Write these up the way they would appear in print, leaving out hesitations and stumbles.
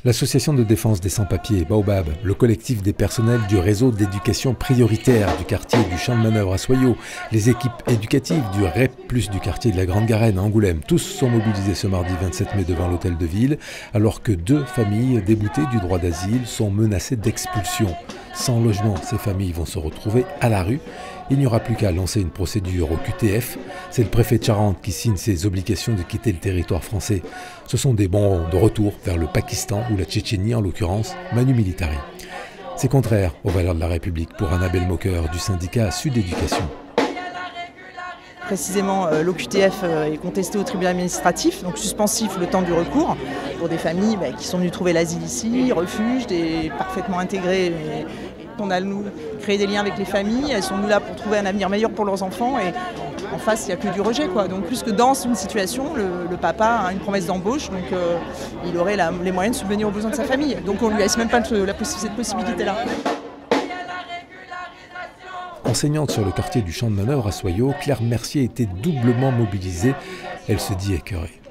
L'association de défense des sans-papiers Baobab, le collectif des personnels du réseau d'éducation prioritaire du quartier du Champ de Manœuvre à Soyaux, les équipes éducatives du REP+, du quartier de la Grande Garenne à Angoulême, tous sont mobilisés ce mardi 27 mai devant l'hôtel de ville, alors que 2 familles déboutées du droit d'asile sont menacées d'expulsion. Sans logement, ces familles vont se retrouver à la rue. Il n'y aura plus qu'à lancer une procédure au QTF. C'est le préfet de Charente qui signe ses obligations de quitter le territoire français. Ce sont des bons de retour vers le Pakistan ou la Tchétchénie en l'occurrence, Manu Militari. C'est contraire aux valeurs de la République pour Annabelle Moqueur du syndicat Sud Éducation. Précisément, l'OQTF est contesté au tribunal administratif, donc suspensif le temps du recours, pour des familles qui sont venues trouver l'asile ici, refuge, des parfaitement intégrés. On a nous créé des liens avec les familles, elles sont là pour trouver un avenir meilleur pour leurs enfants et en face il n'y a que du rejet, quoi. Donc plus que dans une situation, le papa a une promesse d'embauche, donc il aurait les moyens de subvenir aux besoins de sa famille. Donc on ne lui laisse même pas cette possibilité-là. Enseignante sur le quartier du Champ de Manœuvre à Soyaux, Claire Mercier était doublement mobilisée. Elle se dit écœurée.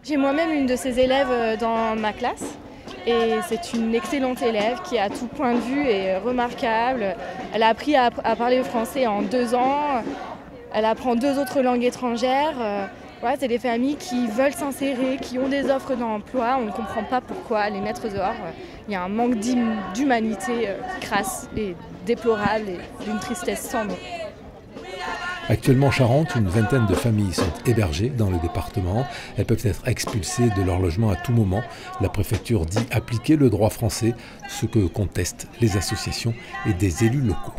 J'ai moi-même une de ces élèves dans ma classe et c'est une excellente élève qui à tout point de vue est remarquable. Elle a appris à parler le français en 2 ans, elle apprend 2 autres langues étrangères. Ouais, c'est des familles qui veulent s'insérer, qui ont des offres d'emploi. On ne comprend pas pourquoi les mettre dehors. Il y a un manque d'humanité crasse et déplorable et d'une tristesse sans nom. Actuellement, Charente, une vingtaine de familles sont hébergées dans le département. Elles peuvent être expulsées de leur logement à tout moment. La préfecture dit appliquer le droit français, ce que contestent les associations et des élus locaux.